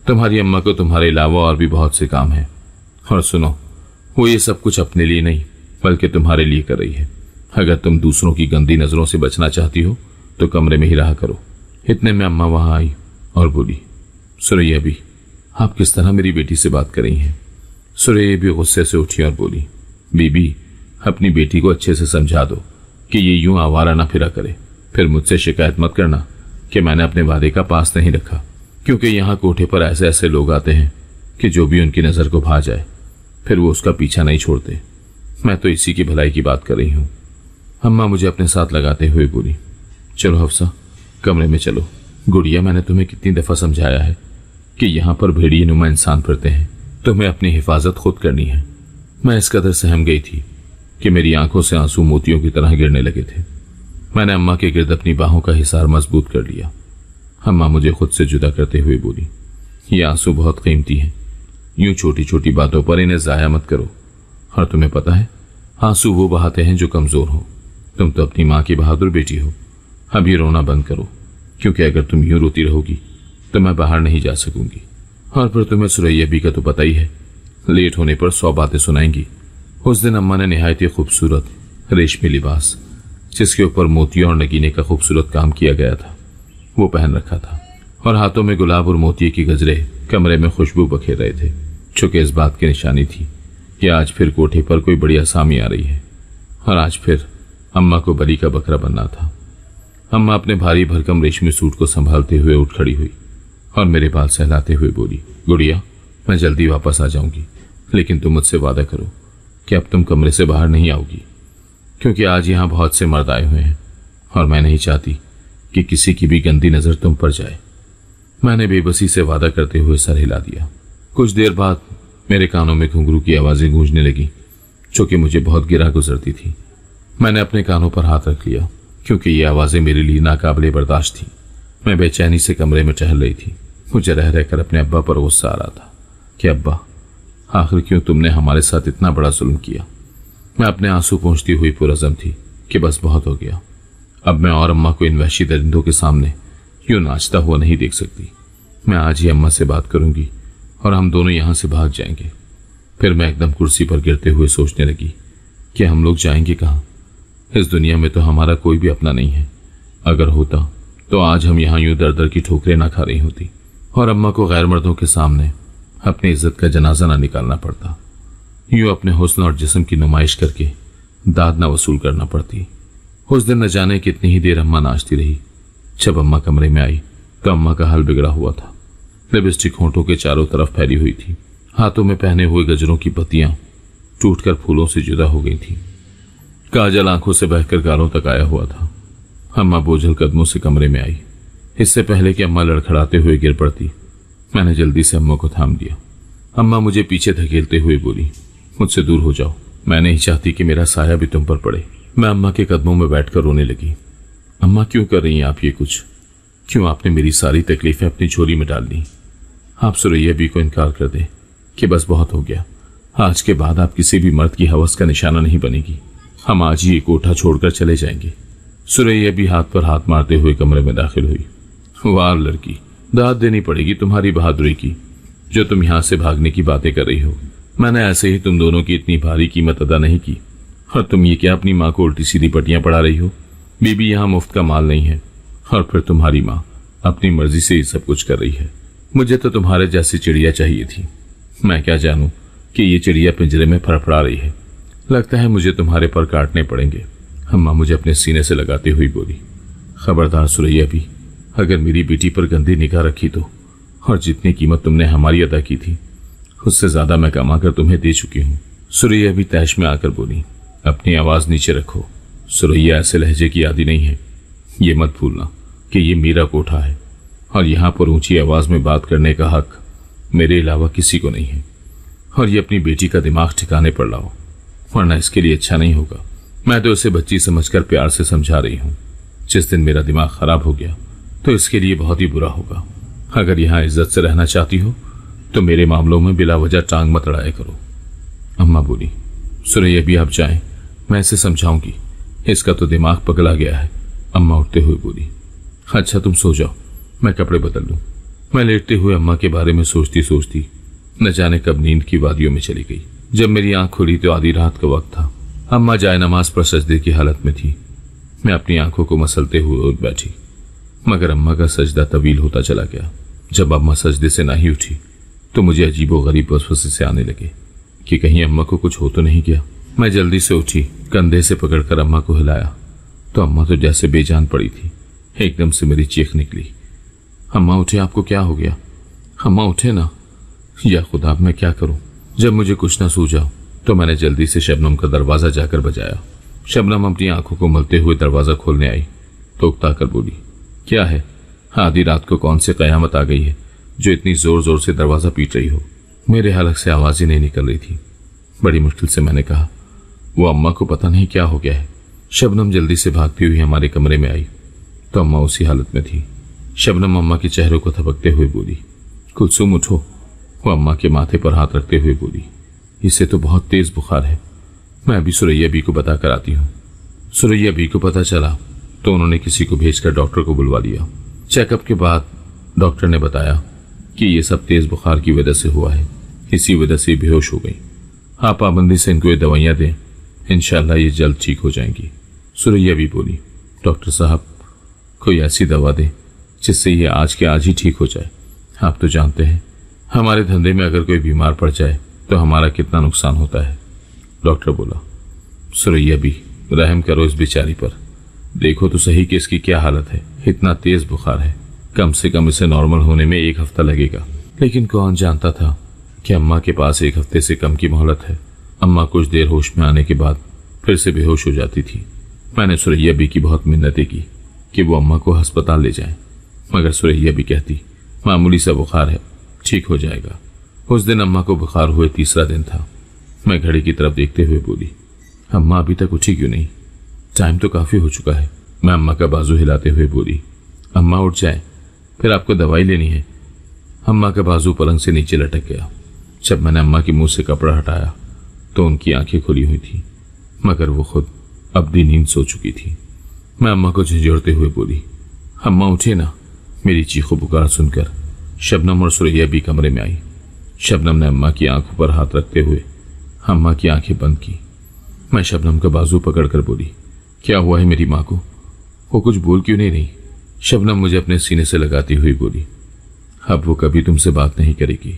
तुम्हारी अम्मा को तुम्हारे अलावा और भी बहुत से काम है। और सुनो, वो ये सब कुछ अपने लिए नहीं बल्कि तुम्हारे लिए कर रही है। अगर तुम दूसरों की गंदी नजरों से बचना चाहती हो तो कमरे में ही रहा करो। इतने में अम्मा वहां आई और बोली, सुरैया भी, आप किस तरह मेरी बेटी से बात कर रही हैं? सुरैया भी गुस्से से उठी और बोली, बीबी, अपनी बेटी को अच्छे से समझा दो कि ये यूं आवारा ना फिरा करे। फिर मुझसे शिकायत मत करना कि मैंने अपने वादे का पास नहीं रखा, क्योंकि यहाँ कोठे पर ऐसे ऐसे लोग आते हैं कि जो भी उनकी नजर को भा जाए फिर वो उसका पीछा नहीं छोड़ते। मैं तो इसी की भलाई की बात कर रही हूँ। अम्मा मुझे अपने साथ लगाते हुए बोली, चलो हफ्सा, कमरे में चलो। गुड़िया, मैंने तुम्हें कितनी दफा समझाया है कि यहाँ पर भेड़िए नुमा इंसान फिरते हैं, तुम्हें अपनी हिफाजत खुद करनी है। मैं इस कदर सहम गई थी कि मेरी आंखों से आंसू मोतियों की तरह गिरने लगे थे। मैंने अम्मा के गिर्द अपनी बाहों का हिसार मजबूत कर लिया। अम्मा मुझे खुद से जुदा करते हुए बोली, ये आंसू बहुत कीमती हैं, यूं छोटी छोटी बातों पर इन्हें जाया मत करो। और तुम्हें पता है, आंसू वो बहाते हैं जो कमजोर हो। तुम तो अपनी माँ की बहादुर बेटी हो। अभी रोना बंद करो, क्योंकि अगर तुम यूं रोती रहोगी तो मैं बाहर नहीं जा सकूंगी। और फिर तुम्हें सुरैया भी का तो पता ही है, लेट होने पर 100 बातें सुनाएंगी। उस दिन अम्मा ने निहायत ही खूबसूरत रेशमी लिबास, जिसके ऊपर मोतियों और नगीने का खूबसूरत काम किया गया था, वो पहन रखा था और हाथों में गुलाब और मोतिये की गजरे कमरे में खुशबू बखेर रहे थे, चूंकि इस बात की निशानी थी कि आज फिर कोठे पर कोई बड़ी असामी आ रही है। और आज फिर अम्मा को बलि का बकरा बनना था। अम्मा अपने भारी भरकम रेशमी सूट को संभालते हुए उठ खड़ी हुई और मेरे बाल सहलाते हुए बोली, गुड़िया, मैं जल्दी वापस आ जाऊंगी, लेकिन तुम मुझसे वादा करो कि अब तुम कमरे से बाहर नहीं आओगी, क्योंकि आज यहाँ बहुत से मर्द आए हुए हैं और मैं नहीं चाहती कि किसी की भी गंदी नजर तुम पर जाए। मैंने बेबसी से वादा करते हुए सर हिला दिया। कुछ देर बाद मेरे कानों में घुंघरू की आवाजें गूंजने लगी, जो कि मुझे बहुत गिरा गुजरती थी। मैंने अपने कानों पर हाथ रख लिया, क्योंकि ये आवाजें मेरे लिए नाकाबिले बर्दाश्त थी। मैं बेचैनी से कमरे में टहल रही थी। मुझे रह रहकर अपने अब्बा पर गुस्सा आ रहा था कि अब्बा, आखिर क्यों तुमने हमारे साथ इतना बड़ा जुल्म किया। मैं अपने आंसू पोंछती हुई पुरअज़म थी कि बस बहुत हो गया। अब मैं और अम्मा को इन वहशी दरिंदों के सामने यूं नाचता हुआ नहीं देख सकती। मैं आज ही अम्मा से बात करूंगी और हम दोनों यहां से भाग जाएंगे। फिर मैं एकदम कुर्सी पर गिरते हुए सोचने लगी कि हम लोग जाएंगे कहाँ। इस दुनिया में तो हमारा कोई भी अपना नहीं है। अगर होता तो आज हम यहाँ यूं दर दर की ठोकरें ना खा रही होती और अम्मा को गैर मर्दों के सामने अपनी इज्जत का जनाजा ना निकालना पड़ता। यूं अपने हुस्न और जिस्म की नुमाइश करके दाद ना वसूल करना पड़ती। उस दिन न जाने कितनी ही देर अम्मा नाचती रही। जब अम्मा कमरे में आई तो अम्मा का हाल बिगड़ा हुआ था। लिपस्टिक होंठों के चारों तरफ फैली हुई थी। हाथों में पहने हुए गजरों की पत्तियां टूटकर फूलों से जुदा हो गई थी। काजल आंखों से बहकर गालों तक आया हुआ था। अम्मा बोझल कदमों से कमरे में आई। इससे पहले कि अम्मा लड़खड़ाते हुए गिर पड़ती, मैंने जल्दी से अम्मा को थाम दिया। अम्मा मुझे पीछे धकेलते हुए बोली, मुझसे दूर हो जाओ, मैं नहीं चाहती कि मेरा साया भी तुम पर पड़े। मैं अम्मा के कदमों में बैठकर रोने लगी। अम्मा, क्यों कर रही हैं आप ये कुछ? क्यों आपने मेरी सारी तकलीफें अपनी झोली में डाल दी? आप सुरैया भी को इनकार कर दे कि बस बहुत हो गया। आज के बाद आप किसी भी मर्द की हवस का निशाना नहीं बनेगी। हम आज ही ये कोठा छोड़कर चले जाएंगे। सुरैया भी हाथ पर हाथ मारते हुए कमरे में दाखिल हुई। वाह लड़की, दाद देनी पड़ेगी तुम्हारी बहादुरी की, जो तुम यहां से भागने की बातें कर रही हो। मैंने ऐसे ही तुम दोनों की इतनी भारी कीमत अदा नहीं की। और तुम ये क्या अपनी माँ को उल्टी सीधी पट्टियां पढ़ा रही हो? बीबी यहाँ मुफ्त का माल नहीं है। और फिर तुम्हारी माँ अपनी मर्जी से ही सब कुछ कर रही है। मुझे तो तुम्हारे जैसी चिड़िया चाहिए थी। मैं क्या जानूं कि ये चिड़िया पिंजरे में फड़फड़ा रही है। लगता है मुझे तुम्हारे पर काटने पड़ेंगे। अम्मा मुझे अपने सीने से लगाते हुई बोली, खबरदार सुरैया भी, अगर मेरी बेटी पर गंदी निगाह रखी तो, और जितनी कीमत तुमने हमारी अदा की थी उससे ज्यादा मैं कमा कर तुम्हें दे चुकी हूँ। सुरैया भी तैश में आकर बोली, अपनी आवाज नीचे रखो। सुरैया ऐसे लहजे की आदी नहीं है। ये मत भूलना कि ये मेरा कोठा है और यहाँ पर ऊंची आवाज में बात करने का हक मेरे अलावा किसी को नहीं है। और ये अपनी बेटी का दिमाग ठिकाने पर लाओ, वरना इसके लिए अच्छा नहीं होगा। मैं तो उसे बच्ची समझकर प्यार से समझा रही हूँ। जिस दिन मेरा दिमाग खराब हो गया तो इसके लिए बहुत ही बुरा होगा। अगर यहाँ इज्जत से रहना चाहती हो तो मेरे मामलों में बिला वजह टांग मत अड़ाया करो। अम्मा बोली, सुरैया भी आप जाएं, मैं इसे समझाऊंगी, इसका तो दिमाग पगला गया है। अम्मा उठते हुए बोली, अच्छा तुम सो जाओ, मैं कपड़े बदल लूं। मैं लेटते हुए अम्मा के बारे में सोचती सोचती न जाने कब नींद की वादियों में चली गई। जब मेरी आंख खुली तो आधी रात का वक्त था। अम्मा जाए नमाज पर सजदे की हालत में थी। मैं अपनी आंखों को मसलते हुए उठ बैठी, मगर अम्मा का सजदा तवील होता चला गया। जब अम्मा सजदे से नहीं उठी तो मुझे अजीबो गरीब वसवसे से आने लगे कि कहीं अम्मा को कुछ हो तो नहीं गया। मैं जल्दी से उठी, कंधे से पकड़कर अम्मा को हिलाया तो अम्मा तो जैसे बेजान पड़ी थी। एकदम से मेरी चीख निकली, अम्मा उठे, आपको क्या हो गया? अम्मा उठे ना। या खुदा, मैं क्या करूं? जब मुझे कुछ ना सूझा तो मैंने जल्दी से शबनम का दरवाजा जाकर बजाया। शबनम अपनी आंखों को मलते हुए दरवाजा खोलने आई तो उकताकर बोली, क्या है? आधी रात को कौन से कयामत आ गई है जो इतनी जोर जोर से दरवाजा पीट रही हो? मेरे हलक से आवाज ही नहीं निकल रही थी। बड़ी मुश्किल से मैंने कहा, वो अम्मा को पता नहीं क्या हो गया है। शबनम जल्दी से भागती हुई हमारे कमरे में आई तो अम्मा उसी हालत में थी। शबनम अम्मा के चेहरे को थपकते हुए बोली, कुलसुम उठो। वो अम्मा के माथे पर हाथ रखते हुए बोली, इसे तो बहुत तेज बुखार है, मैं अभी सुरैया बी को बता कर आती हूँ। सुरैया बी को पता चला तो उन्होंने किसी को भेजकर डॉक्टर को बुलवा लिया। चेकअप के बाद डॉक्टर ने बताया कि ये सब तेज बुखार की वजह से हुआ है, इसी वजह से बेहोश हो गई। आप पाबंदी से इनको ये दवाइयाँ दें, इंशाल्लाह ये जल्द ठीक हो जाएंगी। सुरैया भी बोली, डॉक्टर साहब कोई ऐसी दवा दें जिससे ये आज के आज ही ठीक हो जाए। आप तो जानते हैं हमारे धंधे में अगर कोई बीमार पड़ जाए तो हमारा कितना नुकसान होता है। डॉक्टर बोला, सुरैया भी रहम करो इस बेचारी पर। देखो तो सही कि इसकी क्या हालत है। इतना तेज बुखार है, कम से कम इसे नॉर्मल होने में 1 हफ्ता लगेगा। लेकिन कौन जानता था कि अम्मा के पास 1 हफ्ते से कम की मोहलत है। अम्मा कुछ देर होश में आने के बाद फिर से बेहोश हो जाती थी। मैंने सुरैया बी की बहुत मिन्नतें की कि वो अम्मा को अस्पताल ले जाएं, मगर सुरैया बी कहती मामूली सा बुखार है, ठीक हो जाएगा। उस दिन अम्मा को बुखार हुए 3रा दिन था। मैं घड़ी की तरफ देखते हुए बोली, अम्मा अभी तक उठी क्यों नहीं? टाइम तो काफी हो चुका है। मैं अम्मा का बाजू हिलाते हुए बोली, अम्मा उठ जाए, फिर आपको दवाई लेनी है। अम्मा का बाजू पलंग से नीचे लटक गया। जब मैंने अम्मा के मुंह से कपड़ा हटाया तो उनकी आंखें खुली हुई थी, मगर वो खुद अपनी नींद सो चुकी थी। मैं अम्मा को झिझोड़ते हुए बोली, अम्मा उठे ना। मेरी चीखों पुकार सुनकर शबनम और सुरैया भी कमरे में आई। शबनम ने अम्मा की आंखों पर हाथ रखते हुए अम्मा की आंखें बंद की। मैं शबनम का बाजू पकड़कर बोली, क्या हुआ है मेरी माँ को? वो कुछ बोल क्यों नहीं रही? शबनम मुझे अपने सीने से लगाती हुई बोली, अब वो कभी तुमसे बात नहीं करेगी,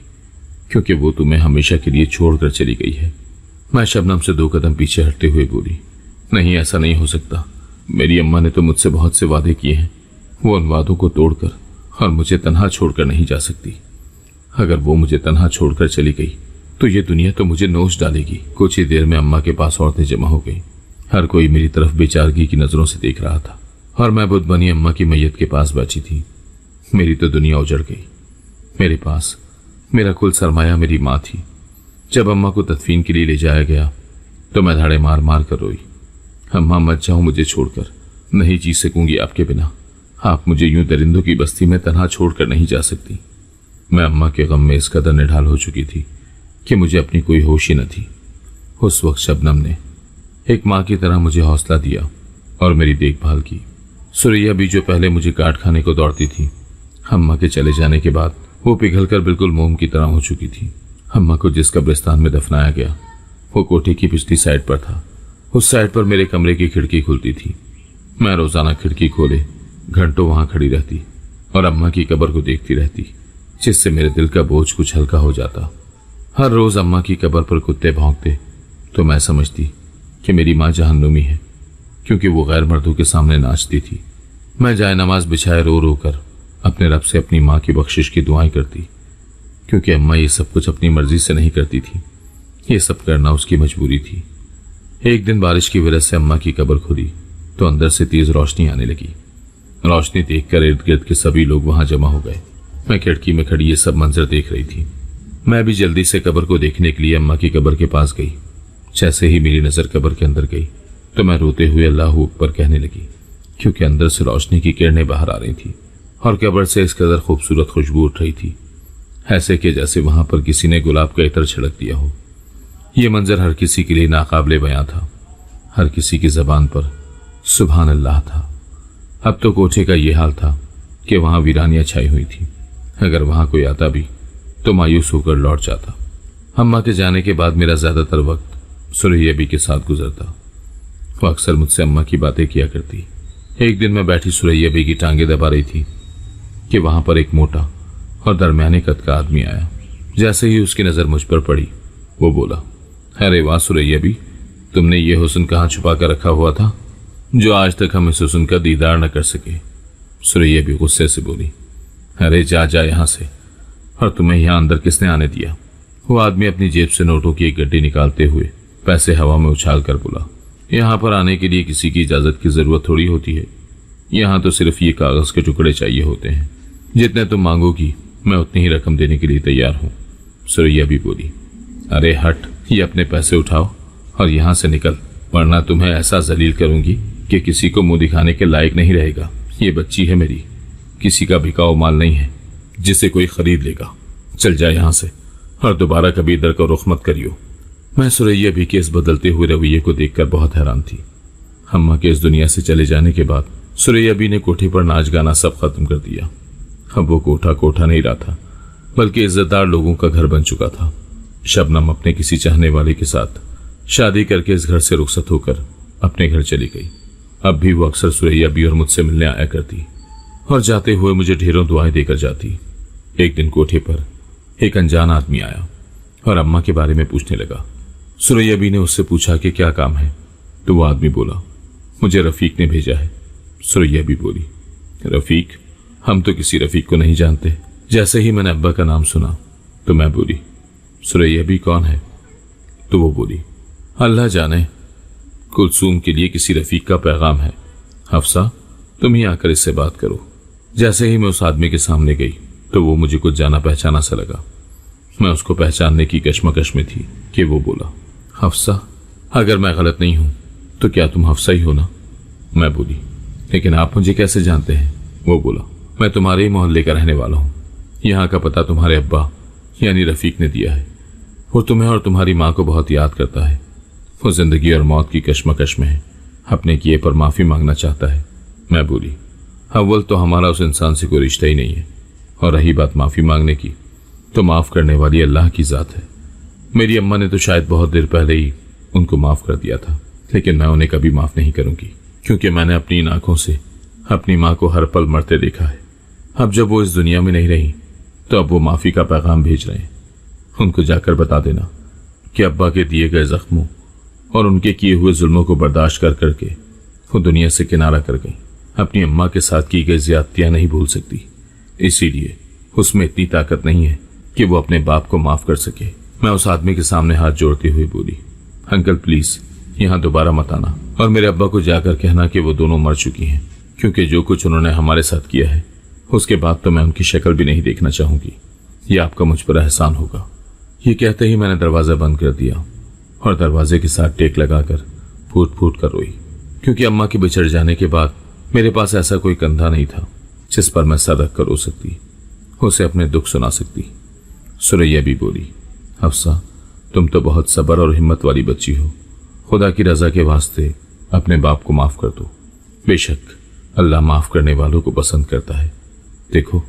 क्योंकि वो तुम्हें हमेशा के लिए छोड़कर चली गई है। मैं शबनम से 2 कदम पीछे हटते हुए बोली, नहीं, ऐसा नहीं हो सकता। मेरी अम्मा ने तो मुझसे बहुत से वादे किए हैं। वो उन वादों को तोड़कर और मुझे तन्हा छोड़कर नहीं जा सकती। अगर वो मुझे तन्हा छोड़कर चली गई तो ये दुनिया तो मुझे नोच डालेगी। कुछ ही देर में अम्मा के पास औरतें जमा हो गई। हर कोई मेरी तरफ बेचारगी की नजरों से देख रहा था और मैं बुत बनी अम्मा की मैयत के पास बैठी थी। मेरी तो दुनिया उजड़ गई। मेरे पास मेरा कुल सरमाया मेरी माँ थी। जब अम्मा को तदफीन के लिए ले जाया गया तो मैं धाड़े मार मार कर रोई, अम्मा मत जाओ मुझे छोड़कर, नहीं जी सकूंगी आपके बिना। आप मुझे यूं दरिंदों की बस्ती में तन्हा छोड़कर नहीं जा सकती। मैं अम्मा के गम में इस कदर निढाल हो चुकी थी कि मुझे अपनी कोई होश ही न थी। उस वक्त शबनम ने एक माँ की तरह मुझे हौसला दिया और मेरी देखभाल की। सुरैया भी जो पहले मुझे काट खाने को दौड़ती थी, अम्मा के चले जाने के बाद वो पिघलकर बिल्कुल मोम की तरह हो चुकी थी। अम्मा को जिस कब्रिस्तान में दफनाया गया वो कोठी की पिछली साइड पर था। उस साइड पर मेरे कमरे की खिड़की खुलती थी। मैं रोजाना खिड़की खोले घंटों वहां खड़ी रहती और अम्मा की कब्र को देखती रहती, जिससे मेरे दिल का बोझ कुछ हल्का हो जाता। हर रोज अम्मा की कब्र पर कुत्ते भौंकते तो मैं समझती कि मेरी माँ जहन्नुमी है, क्योंकि वो गैर मर्दों के सामने नाचती थी। मैं जाए नमाज बिछाए रो रो कर अपने रब से अपनी माँ की बख्शिश की दुआएं करती, क्योंकि अम्मा ये सब कुछ अपनी मर्जी से नहीं करती थी, ये सब करना उसकी मजबूरी थी। एक दिन बारिश की वजह से अम्मा की कब्र खुली तो अंदर से तेज रोशनी आने लगी। रोशनी देखकर इर्द गिर्द के सभी लोग वहां जमा हो गए। मैं खिड़की में खड़ी ये सब मंजर देख रही थी। मैं भी जल्दी से कब्र को देखने के लिए अम्मा की कब्र के पास गई। जैसे ही मेरी नजर कब्र के अंदर गई तो मैं रोते हुए अल्लाह अकबर कहने लगी, क्योंकि अंदर से रोशनी की किरणें बाहर आ रही थी और कब्र से इस कदर खूबसूरत खुशबू उठ रही थी, ऐसे कि जैसे वहां पर किसी ने गुलाब का इत्र छिड़क दिया हो। यह मंजर हर किसी के लिए नाकाबिले बयां था। हर किसी की जबान पर सुभान अल्लाह था। अब तो कोठे का यह हाल था कि वहां वीरानियां छाई हुई थी। अगर वहां कोई आता भी तो मायूस होकर लौट जाता। अम्मा के जाने के बाद मेरा ज्यादातर वक्त सुरैया बी के साथ गुजरता। वो अक्सर मुझसे अम्मा की बातें किया करती। एक दिन मैं बैठी सुरैया बी की टांगे दबा रही थी कि वहां पर एक मोटा और दरमियाने कद का आदमी आया। जैसे ही उसकी नजर मुझ पर पड़ी वो बोला, अरे वाह सुरैया बी, तुमने ये हुस्न कहाँ छुपा कर रखा हुआ था जो आज तक हम इस हुस्न का दीदार न कर सके। सुरैया बी गुस्से से बोली, अरे जा जा यहां से, और तुम्हें यहां अंदर किसने आने दिया? वो आदमी अपनी जेब से नोटों की एक गड्डी निकालते हुए पैसे हवा में उछाल कर बोला, यहां पर आने के लिए किसी की इजाजत की जरूरत थोड़ी होती है। यहां तो सिर्फ ये कागज के टुकड़े चाहिए होते हैं। जितने तुम मांगोगी मैं उतनी ही रकम देने के लिए तैयार हूं। सुरैया भी बोली, अरे हट, ये अपने पैसे उठाओ और यहां से निकल, वरना तुम्हें ऐसा जलील करूंगी कि किसी को मुंह दिखाने के लायक नहीं रहेगा। ये बच्ची है मेरी, किसी का बिकाऊ माल नहीं है जिसे कोई खरीद लेगा। चल जाए यहां से और दोबारा कभी इधर का रुख मत करियो। मैं सुरैया भी के इस बदलते हुए रवैये को देखकर बहुत हैरान थी। अम्मा के इस दुनिया से चले जाने के बाद सुरैया बी ने कोठी पर नाच गाना सब खत्म कर दिया। अब वो कोठा कोठा नहीं रहा था, बल्कि इज्जतदार लोगों का घर बन चुका था। शबनम अपने किसी चाहने वाले के साथ शादी करके इस घर से रुखसत होकर अपने घर चली गई। अब भी वो अक्सर सुरैया बी और मुझसे मिलने आया करती और जाते हुए मुझे ढेरों दुआएं देकर जाती। एक दिन कोठे पर एक अनजान आदमी आया और अम्मा के बारे में पूछने लगा। सुरैया बी ने उससे पूछा कि क्या काम है, तो वो आदमी बोला, मुझे रफीक ने भेजा है। सुरैया भी बोली, रफीक? हम तो किसी रफीक को नहीं जानते। जैसे ही मैंने अब्बा का नाम सुना तो मैं बोली, सुरैया भी कौन है? तो वो बोली, अल्लाह जाने, कुलसूम के लिए किसी रफीक का पैगाम है। हफ्सा, तुम ही आकर इससे बात करो। जैसे ही मैं उस आदमी के सामने गई तो वो मुझे कुछ जाना पहचाना सा लगा। मैं उसको पहचानने की कश्मकश में थी कि वो बोला, हफ्सा, अगर मैं गलत नहीं हूं तो क्या तुम हफ्सा ही हो ना? मैं बोली, लेकिन आप मुझे कैसे जानते हैं? वो बोला, मैं तुम्हारे ही मोहल्ले का रहने वाला हूं। यहाँ का पता तुम्हारे अब्बा यानी रफीक ने दिया है। वो तुम्हें और तुम्हारी माँ को बहुत याद करता है। वो जिंदगी और मौत की कश्मकश में है, अपने किए पर माफी मांगना चाहता है। मैं बोली, अव्वल तो हमारा उस इंसान से कोई रिश्ता ही नहीं है, और रही बात माफी मांगने की, तो माफ करने वाली अल्लाह की जात है। मेरी अम्मा ने तो शायद बहुत देर पहले ही उनको माफ कर दिया था, लेकिन मैं उन्हें कभी माफ नहीं करूंगी, क्योंकि मैंने अपनी इन आंखों से अपनी माँ को हर पल मरते देखा है। अब जब वो इस दुनिया में नहीं रही तो अब वो माफी का पैगाम भेज रहे हैं। उनको जाकर बता देना कि अब्बा के दिए गए जख्मों और उनके किए हुए जुल्मों को बर्दाश्त कर करके वो दुनिया से किनारा कर गई। अपनी अम्मा के साथ की गई ज्यादतियां नहीं भूल सकती, इसीलिए उसमें इतनी ताकत नहीं है कि वो अपने बाप को माफ कर सके। मैं उस आदमी के सामने हाथ जोड़ते हुए बोली, अंकल प्लीज यहाँ दोबारा मत आना, और मेरे अब्बा को जाकर कहना कि वो दोनों मर चुकी हैं, क्योंकि जो कुछ उन्होंने हमारे साथ किया है उसके बाद तो मैं उनकी शक्ल भी नहीं देखना चाहूंगी। ये आपका मुझ पर एहसान होगा। ये कहते ही मैंने दरवाजा बंद कर दिया और दरवाजे के साथ टेक लगाकर फूट फूट कर रोई, क्योंकि अम्मा के बिछड़ जाने के बाद मेरे पास ऐसा कोई कंधा नहीं था जिस पर मैं सर रख कर रो सकती, उसे अपने दुख सुना सकती। सुरैया भी बोली, हफ्सा, तुम तो बहुत सब्र और हिम्मत वाली बच्ची हो। खुदा की रजा के वास्ते अपने बाप को माफ कर दो। बेशक अल्लाह माफ करने वालों को पसंद करता है। देखो,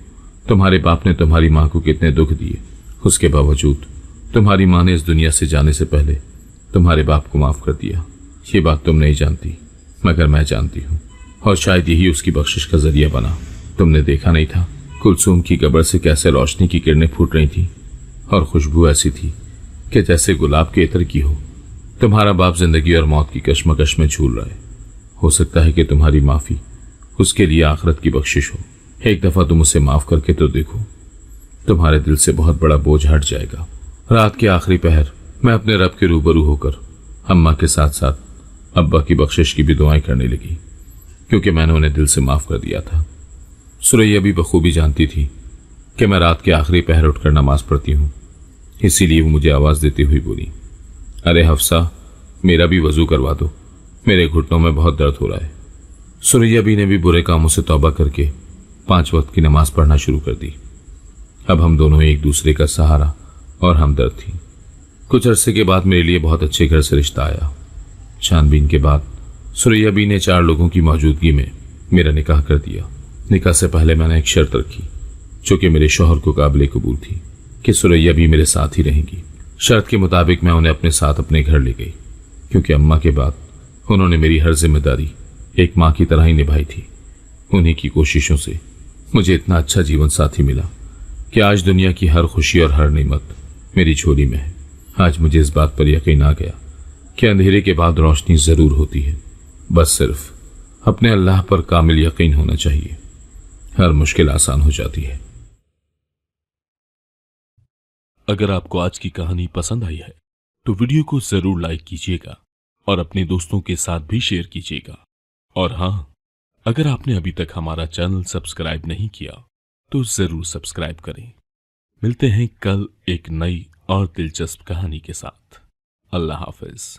तुम्हारे बाप ने तुम्हारी माँ को कितने दुख दिए, उसके बावजूद तुम्हारी माँ ने इस दुनिया से जाने से पहले तुम्हारे बाप को माफ कर दिया। ये बात तुम नहीं जानती, मगर मैं जानती हूँ, और शायद यही उसकी बख्शिश का जरिया बना। तुमने देखा नहीं था कुलसूम की कब्र से कैसे रोशनी की किरणें फूट रही थी, और खुशबू ऐसी थी कि जैसे गुलाब के इत्र की हो। तुम्हारा बाप जिंदगी और मौत की कश्मकश में झूल रहा है। हो सकता है कि तुम्हारी माफी उसके लिए आखिरत की बख्शिश हो। एक दफा तुम उसे माफ करके तो देखो, तुम्हारे दिल से बहुत बड़ा बोझ हट जाएगा। रात के आखिरी पहर मैं अपने रब के रूबरू होकर अम्मा के साथ साथ अब्बा की बख्शिश की भी दुआएं करने लगी, क्योंकि मैंने उन्हें दिल से माफ कर दिया था। सुरैया भी बखूबी जानती थी कि मैं रात के आखिरी पहर उठकर नमाज पढ़ती हूँ, इसीलिए वो मुझे आवाज देती हुई बोली, अरे हफ्सा, मेरा भी वजू करवा दो, मेरे घुटनों में बहुत दर्द हो रहा है। सुरैया भी ने भी बुरे कामों से तौबा करके 5 वक्त की नमाज पढ़ना शुरू कर दी। अब हम दोनों एक दूसरे का सहारा और हमदर्द थी। कुछ अरसे के बाद मेरे लिए बहुत अच्छे घर से रिश्ता आया। छानबीन के बाद सुरैया भी ने 4 लोगों की मौजूदगी में मेरा निकाह कर दिया। निकाह से पहले मैंने एक शर्त रखी, जो कि मेरे शौहर को काबिल कबूल थी, कि सुरैया भी मेरे साथ ही रहेंगी। शर्त के मुताबिक मैं उन्हें अपने साथ अपने घर ले गई, क्योंकि अम्मा के बाद उन्होंने मेरी हर जिम्मेदारी एक माँ की तरह ही निभाई थी। उन्हीं की कोशिशों से मुझे इतना अच्छा जीवन साथी मिला कि आज दुनिया की हर खुशी और हर नेमत मेरी झोली में है। आज मुझे इस बात पर यकीन आ गया कि अंधेरे के बाद रोशनी जरूर होती है, बस सिर्फ अपने अल्लाह पर कामिल यकीन होना चाहिए, हर मुश्किल आसान हो जाती है। अगर आपको आज की कहानी पसंद आई है तो वीडियो को जरूर लाइक कीजिएगा और अपने दोस्तों के साथ भी शेयर कीजिएगा। और हाँ, अगर आपने अभी तक हमारा चैनल सब्सक्राइब नहीं किया तो जरूर सब्सक्राइब करें। मिलते हैं कल एक नई और दिलचस्प कहानी के साथ। अल्लाह हाफिज।